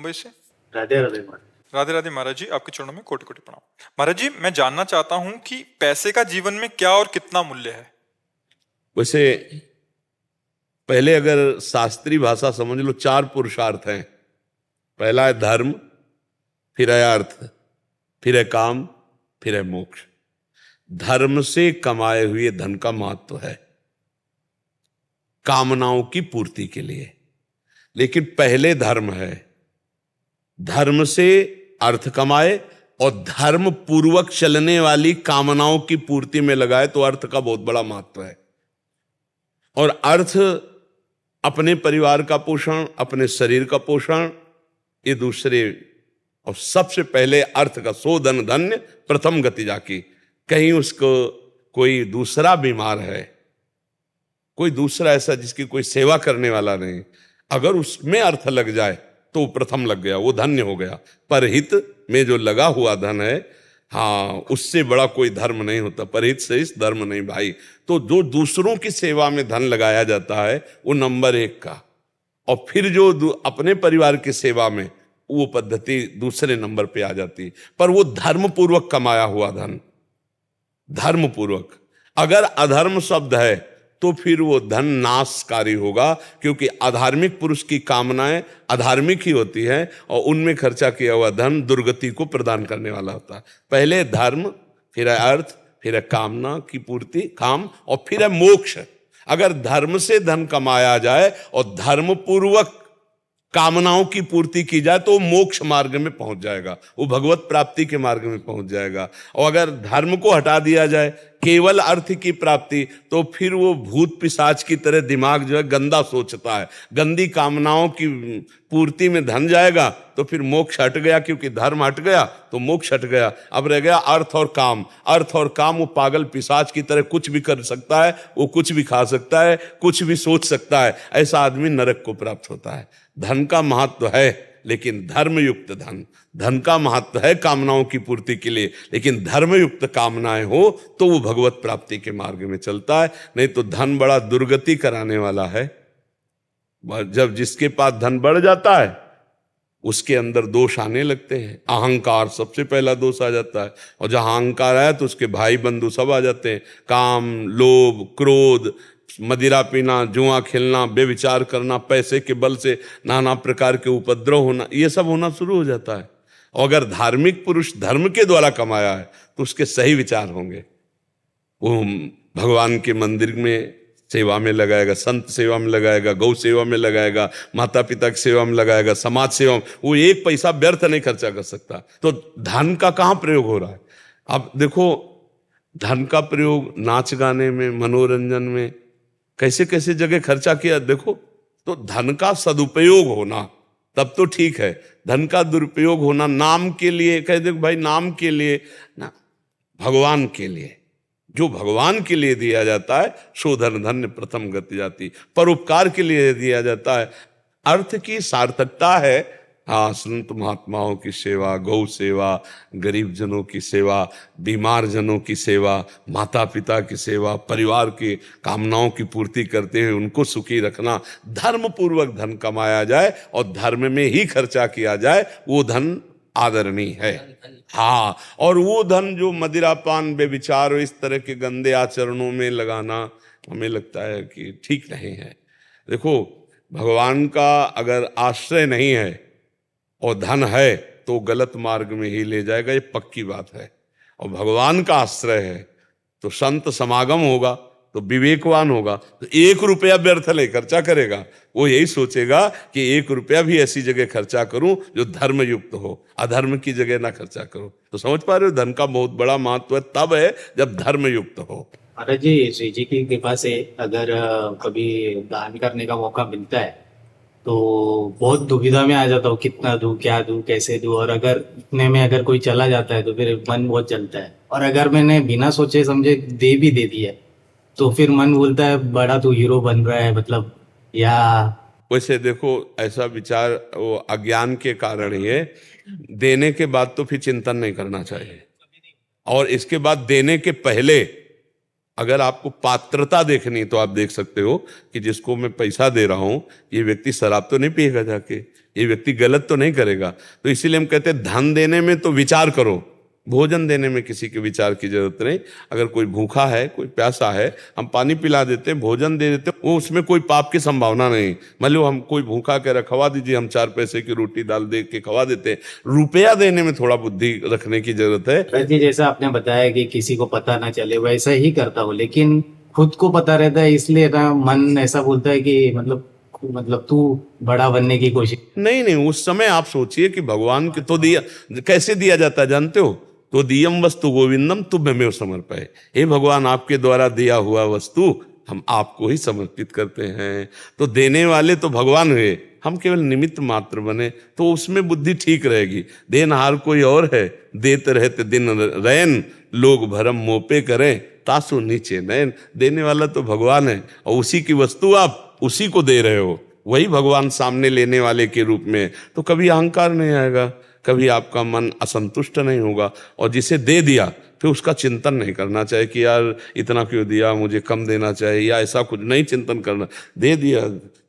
मुंबई से। राधे राधे महाराज। राधे राधे महाराज जी, आपके चरणों में कोटि कोटि प्रणाम। महाराज जी, मैं जानना चाहता हूं कि पैसे का जीवन में क्या और कितना मूल्य है। वैसे पहले अगर शास्त्रीय भाषा समझ लो, 4 पुरुषार्थ हैं। पहला है धर्म, फिर है अर्थ, फिर है काम, फिर है मोक्ष। धर्म से कमाए हुए धन का महत्व है कामनाओं की पूर्ति के लिए, लेकिन पहले धर्म है। धर्म से अर्थ कमाए और धर्म पूर्वक चलने वाली कामनाओं की पूर्ति में लगाए तो अर्थ का बहुत बड़ा महत्व है। और अर्थ अपने परिवार का पोषण, अपने शरीर का पोषण, ये दूसरे। और सबसे पहले अर्थ का शोधन धन्य प्रथम गति जाकी। कहीं उसको कोई दूसरा बीमार है, कोई दूसरा ऐसा जिसकी कोई सेवा करने वाला नहीं, अगर उसमें अर्थ लग जाए तो वो प्रथम लग गया, वो धन्य हो गया। परहित में जो लगा हुआ धन है, हाँ, उससे बड़ा कोई धर्म नहीं होता। परहित से इस धर्म नहीं भाई। तो जो दूसरों की सेवा में धन लगाया जाता है वो नंबर 1 का, और फिर जो अपने परिवार की सेवा में, वो पद्धति दूसरे नंबर पे आ जाती। पर वो धर्म पूर्वक कमाया हुआ धन, धर्म पूर्वक। अगर अधर्म शब्द है तो फिर वो धन नाशकारी होगा, क्योंकि अधार्मिक पुरुष की कामनाएं अधार्मिक ही होती हैं और उनमें खर्चा किया हुआ धन दुर्गति को प्रदान करने वाला होता है। पहले धर्म, फिर है अर्थ, फिर है कामना की पूर्ति, काम, और फिर है मोक्ष। अगर धर्म से धन कमाया जाए और धर्म पूर्वक कामनाओं की पूर्ति की जाए तो वो मोक्ष मार्ग में पहुंच जाएगा, वो भगवत प्राप्ति के मार्ग में पहुंच जाएगा। और अगर धर्म को हटा दिया जाए, केवल अर्थ की प्राप्ति, तो फिर वो भूत पिशाच की तरह दिमाग जो है गंदा सोचता है, गंदी कामनाओं की पूर्ति में धन जाएगा तो फिर मोक्ष हट गया, क्योंकि धर्म हट गया तो मोक्ष हट गया। अब रह गया अर्थ और काम। अर्थ और काम, वो पागल पिशाच की तरह कुछ भी कर सकता है, वो कुछ भी खा सकता है, कुछ भी सोच सकता है। ऐसा आदमी नरक को प्राप्त होता है। धन का महत्व है, लेकिन धर्मयुक्त धन। धन का महत्व है कामनाओं की पूर्ति के लिए, लेकिन धर्मयुक्त कामनाएं हो तो वो भगवत प्राप्ति के मार्ग में चलता है। नहीं तो धन बड़ा दुर्गति कराने वाला है। जब जिसके पास धन बढ़ जाता है उसके अंदर दोष आने लगते हैं। अहंकार सबसे पहला दोष आ जाता है, और जहां अहंकार आया तो उसके भाई बंधु सब आ जाते हैं। काम, लोभ, क्रोध, मदिरा पीना, जुआ खेलना, बेविचार करना, पैसे के बल से नाना प्रकार के उपद्रव होना, ये सब होना शुरू हो जाता है। और अगर धार्मिक पुरुष धर्म के द्वारा कमाया है तो उसके सही विचार होंगे। वो भगवान के मंदिर में सेवा में लगाएगा, संत सेवा में लगाएगा, गौ सेवा में लगाएगा, माता पिता की सेवा में लगाएगा, समाज सेवा में। वो एक पैसा व्यर्थ नहीं खर्चा कर सकता। तो धन का कहाँ प्रयोग हो रहा है? अब देखो, धन का प्रयोग नाच गाने में, मनोरंजन में, कैसे कैसे जगह खर्चा किया देखो। तो धन का सदुपयोग होना तब तो ठीक है, धन का दुरुपयोग होना नाम के लिए, कह दे भाई नाम के लिए ना, भगवान के लिए, जो भगवान के लिए दिया जाता है शोधन धन्य प्रथम गति जाती। परोपकार के लिए दिया जाता है। अर्थ की सार्थकता है, हाँ, संत महात्माओं की सेवा, गौ सेवा, गरीब जनों की सेवा, बीमार जनों की सेवा, माता पिता की सेवा, परिवार की कामनाओं की पूर्ति करते हुए उनको सुखी रखना। धर्म पूर्वक धन कमाया जाए और धर्म में ही खर्चा किया जाए, वो धन आदरणीय है। हाँ, और वो धन जो मदिरापान, बेविचार और इस तरह के गंदे आचरणों में लगाना हमें लगता है कि ठीक नहीं है। देखो, भगवान का अगर आश्रय नहीं है और धन है तो गलत मार्ग में ही ले जाएगा, ये पक्की बात है। और भगवान का आश्रय है तो संत समागम होगा तो विवेकवान होगा, तो 1 रुपया व्यर्थ नहीं खर्चा करेगा। वो यही सोचेगा कि 1 रुपया भी ऐसी जगह खर्चा करूं जो धर्म युक्त हो, अधर्म की जगह ना खर्चा करूं। तो समझ पा रहे हो, धन का बहुत बड़ा महत्व तब है जब धर्म युक्त हो। महाराज जी, श्री जी की कृपा से अगर कभी दान करने का मौका मिलता है तो बहुत दुविधा में आ जाता हूँ, कितना दूं, क्या दूं, कैसे दूं। और अगर इतने में अगर कोई चला जाता है तो फिर मन बहुत जलता है। और अगर मैंने बिना सोचे समझे दे भी दे दिया तो फिर मन बोलता है बड़ा तू हीरो बन रहा है, मतलब। या वैसे देखो, ऐसा विचार वो अज्ञान के कारण ही है। देने के बाद तो फिर चिंतन नहीं करना चाहिए, और इसके बाद देने के पहले अगर आपको पात्रता देखनी तो आप देख सकते हो कि जिसको मैं पैसा दे रहा हूं ये व्यक्ति शराब तो नहीं पिएगा जाके, ये व्यक्ति गलत तो नहीं करेगा। तो इसीलिए हम कहते हैं धन देने में तो विचार करो, भोजन देने में किसी के विचार की जरूरत नहीं। अगर कोई भूखा है, कोई प्यासा है, हम पानी पिला देते, भोजन दे देते, वो उसमें कोई पाप की संभावना नहीं। मान लो हम कोई भूखा कह रहा खवा दीजिए, हम 4 पैसे की रोटी दाल दे के खवा देते। रुपया देने में थोड़ा बुद्धि रखने की जरूरत है। जी, जैसा आपने बताया कि किसी को पता ना चले, वैसा ही करता हूँ, लेकिन खुद को पता रहता है, इसलिए ना मन ऐसा बोलता है कि मतलब तू बड़ा बनने की कोशिश। नहीं, उस समय आप सोचिए कि भगवान के तो दिया, कैसे दिया जाता है जानते हो? तो दियम वस्तु गोविंदम तुभ्यमेव समर्पये। हे भगवान, आपके द्वारा दिया हुआ वस्तु हम आपको ही समर्पित करते हैं। तो देने वाले तो भगवान हुए, हम केवल निमित्त मात्र बने, तो उसमें बुद्धि ठीक रहेगी। देनहार कोई और है, देते रहते दिन रैन, लोग भरम मोपे करें, तासु नीचे नयन। देने वाला तो भगवान है, और उसी की वस्तु आप उसी को दे रहे हो, वही भगवान सामने लेने वाले के रूप में। तो कभी अहंकार नहीं आएगा, कभी आपका मन असंतुष्ट नहीं होगा। और जिसे दे दिया फिर उसका चिंतन नहीं करना चाहिए कि यार इतना क्यों दिया, मुझे कम देना चाहिए, या ऐसा कुछ नहीं चिंतन करना। दे दिया,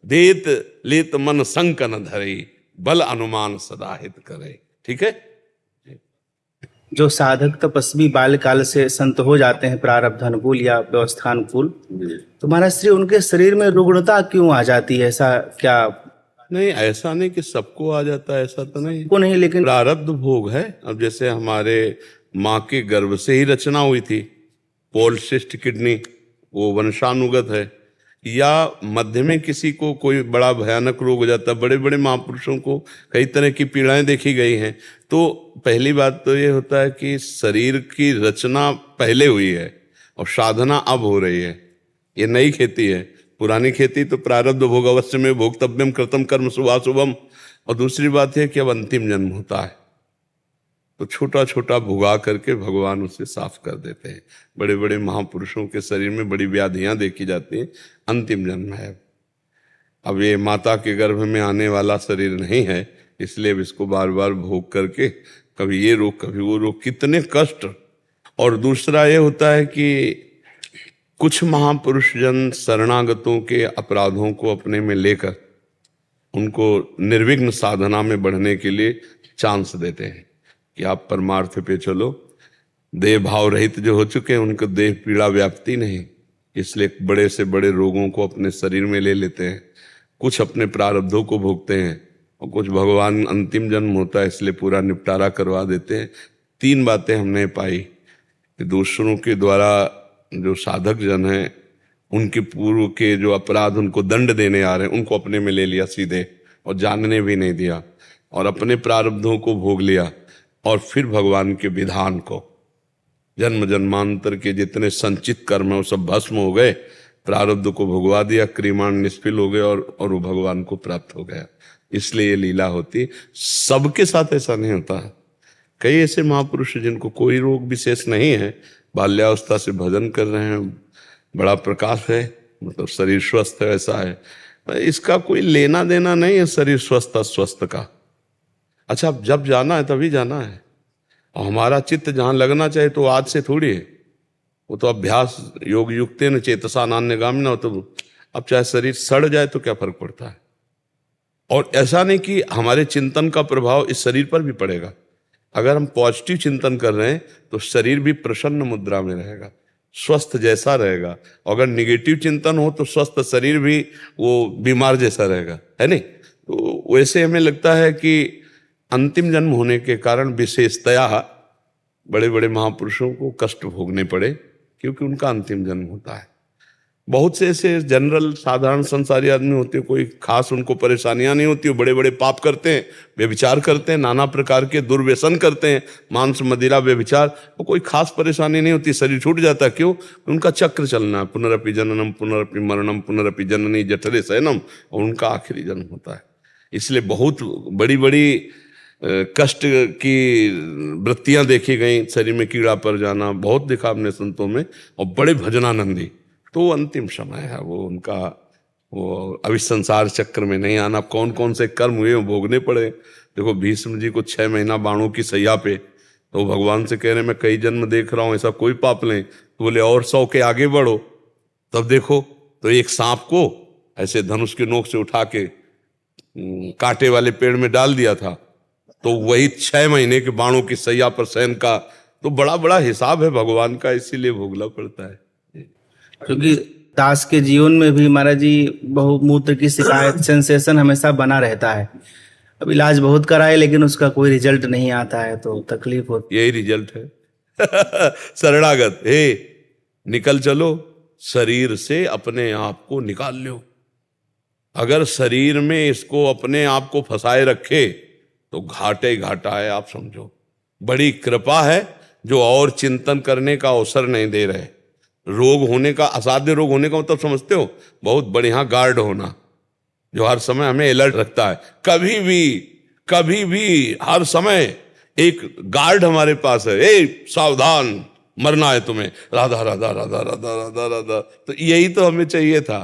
देत लेत मन संक न धरे, बल अनुमान सदा हित करे। ठीक है। जो साधक तपस्वी बाल्यकाल से संत हो जाते हैं प्रारब्ध अनुकूल या व्यवस्थानुकूल, तो महाराज श्री उनके शरीर में रुग्णता क्यों आ जाती है? ऐसा क्या? नहीं, ऐसा नहीं कि सबको आ जाता है, ऐसा तो नहीं। को नहीं, लेकिन प्रारब्ध भोग है। अब जैसे हमारे माँ के गर्भ से ही रचना हुई थी, पॉलिसिस्ट किडनी, वो वंशानुगत है। या मध्य में किसी को कोई बड़ा भयानक रोग हो जाता है, बड़े बड़े महापुरुषों को कई तरह की पीड़ाएं देखी गई हैं। तो पहली बात तो ये होता है कि शरीर की रचना पहले हुई है और साधना अब हो रही है। ये नई खेती है, पुरानी खेती तो प्रारब्ध भोग अवश्य में भोक्तव्यम कृतम कर्म शुभाशुभम। और दूसरी बात है कि अब अंतिम जन्म होता है, तो छोटा छोटा भुगा करके भगवान उसे साफ कर देते हैं। बड़े बड़े महापुरुषों के शरीर में बड़ी व्याधियां देखी जाती हैं, अंतिम जन्म है। अब ये माता के गर्भ में आने वाला शरीर नहीं है, इसलिए अब इसको बार बार भोग करके कभी ये रोग कभी वो रोग, कितने कष्ट। और दूसरा ये होता है कि कुछ महापुरुष जन शरणागतों के अपराधों को अपने में लेकर उनको निर्विघ्न साधना में बढ़ने के लिए चांस देते हैं कि आप परमार्थ पे चलो। देह भाव रहित जो हो चुके हैं उनको देह पीड़ा व्याप्ति नहीं, इसलिए बड़े से बड़े रोगों को अपने शरीर में ले लेते हैं। कुछ अपने प्रारब्धों को भोगते हैं और कुछ भगवान अंतिम जन्म होता है इसलिए पूरा निपटारा करवा देते हैं। 3 बातें हमने पाई कि दूसरों के द्वारा जो साधक जन हैं उनके पूर्व के जो अपराध उनको दंड देने आ रहे हैं उनको अपने में ले लिया सीधे, और जानने भी नहीं दिया, और अपने प्रारब्धों को भोग लिया, और फिर भगवान के विधान को, जन्म जन्मांतर के जितने संचित कर्म है वो सब भस्म हो गए, प्रारब्ध को भोगवा दिया, क्रियमाण निष्फल हो गए और वो भगवान को प्राप्त हो गया। इसलिए ये लीला होती। सबके साथ ऐसा नहीं होता है। कई ऐसे महापुरुष जिनको कोई रोग विशेष नहीं है, बाल्यावस्था से भजन कर रहे हैं, बड़ा प्रकाश है, मतलब शरीर स्वस्थ है, ऐसा है। इसका कोई लेना देना नहीं है शरीर स्वस्थ अस्वस्थ का। अच्छा, जब जाना है तभी जाना है, और हमारा चित्त जहाँ लगना चाहिए तो आज से थोड़ी है, वो तो अभ्यास योग युक्ते न चेतसा नान्यगामिना। तो अब चाहे शरीर सड़ जाए तो क्या फर्क पड़ता है। और ऐसा नहीं कि हमारे चिंतन का प्रभाव इस शरीर पर भी पड़ेगा। अगर हम पॉजिटिव चिंतन कर रहे हैं तो शरीर भी प्रसन्न मुद्रा में रहेगा, स्वस्थ जैसा रहेगा। अगर निगेटिव चिंतन हो तो स्वस्थ शरीर भी वो बीमार जैसा रहेगा, है नहीं। तो वैसे हमें लगता है कि अंतिम जन्म होने के कारण विशेषतया बड़े बड़े महापुरुषों को कष्ट भोगने पड़े, क्योंकि उनका अंतिम जन्म होता है। बहुत से ऐसे जनरल साधारण संसारी आदमी होते हैं, कोई खास उनको परेशानियां नहीं होती, वो बड़े बड़े पाप करते हैं, व्यभिचार करते हैं, नाना प्रकार के दुर्व्यसन करते हैं, मांस मदिरा व्यभिचार, वो कोई खास परेशानी नहीं होती, शरीर छूट जाता है। क्यों? उनका चक्र चलना है, पुनरपि जननम पुनरपि मरणम पुनरपि जननी जठरे शयनम, और उनका आखिरी जन्म होता है। इसलिए बहुत बड़ी बड़ी कष्ट की वृत्तियां देखी गई, शरीर में कीड़ा पड़ जाना बहुत देखा हमने संतों में, और बड़े भजनानंदी। तो अंतिम समय है वो उनका, वो अभी संसार चक्र में नहीं आना। कौन कौन से कर्म हुए वो भोगने पड़े। देखो भीष्म जी को 6 महीना बाणों की सैया पे, तो भगवान से कह रहे मैं कई जन्म देख रहा हूँ, ऐसा कोई पाप नहीं। तो बोले और 100 के आगे बढ़ो। तब देखो तो एक सांप को ऐसे धनुष के नोक से उठा के कांटे वाले पेड़ में डाल दिया था, तो वही 6 महीने के बाणों की सैया पर शयन का, तो बड़ा बड़ा हिसाब है भगवान का, इसीलिए भोगना पड़ता है। क्योंकि दास के जीवन में भी महाराज जी बहुमूत्र की शिकायत, सेंसेशन हमेशा बना रहता है। अब इलाज बहुत कराए लेकिन उसका कोई रिजल्ट नहीं आता है, तो तकलीफ होती यही रिजल्ट है। शरणागत, हे निकल चलो, शरीर से अपने आप को निकाल लो। अगर शरीर में इसको अपने आप को फंसाए रखे तो घाटे घाटा है, आप समझो। बड़ी कृपा है जो और चिंतन करने का अवसर नहीं दे रहे। रोग होने का, असाध्य रोग होने का मतलब समझते हो, बहुत बढ़िया गार्ड होना जो हर समय हमें अलर्ट रखता है। कभी भी हर समय एक गार्ड हमारे पास है, ए सावधान, मरना है तुम्हें, राधा राधा राधा राधा राधा राधा। तो यही तो हमें चाहिए था।